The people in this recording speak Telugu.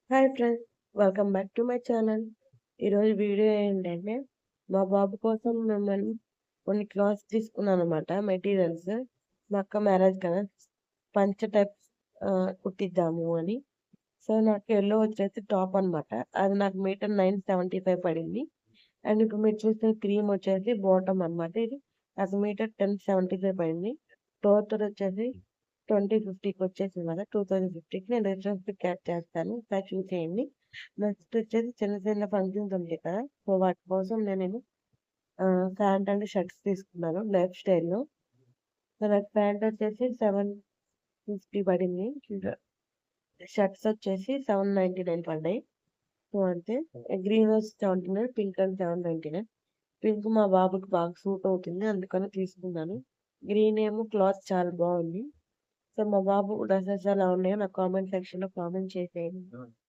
Hi friends, welcome back to my channel. ఈరోజు వీడియో ఏంటంటే, మా బాబు కోసం మిమ్మల్ని కొన్ని క్లాత్స్ తీసుకున్నానమాట మెటీరియల్స్. మా అక్క మ్యారేజ్ కదా! పంచ టైప్ కుట్టిద్దాము అని. సో, నాకు యెల్లో వచ్చేసి టాప్ అనమాట. అది నాకు మీటర్ 975 పడింది. అండ్ ఇప్పుడు మీరు చూసిన క్రీమ్ వచ్చేసి బాటమ్ అనమాట. ఇది నాకు మీటర్ 1075 పడింది. టోటల్ వచ్చేసి 2050కి వచ్చేసింది కదా! 2050కి నేను రిఫరెన్స్ పిక్ యాడ్ చేస్తాను. ఒకసారి చూసేయండి. నెక్స్ట్ వచ్చేసి చిన్న చిన్న ఫంక్షన్స్ ఉంటాయి కదా! సో, వాటి కోసం నేను ప్యాంట్ అండ్ షర్ట్స్ తీసుకున్నాను లైఫ్ స్టైల్‌లో. సో, నాకు ప్యాంట్ వచ్చేసి 750 పడింది. ఇంకా షర్ట్స్ వచ్చేసి 799 పడ్డాయి. సో, అంతే. గ్రీన్ వచ్చి 79, పింక్ అండ్ 799. పింక్ మా బాబుకి బాగా సూట్ అవుతుంది. అందుకని తీసుకున్నాను. గ్రీన్ ఏమో క్లాత్ చాలా బాగుంది. సో, మా బాబు డ్రెసెస్ ఎలా ఉన్నాయో నాకు కామెంట్ సెక్షన్‌లో కామెంట్ చేసేయండి.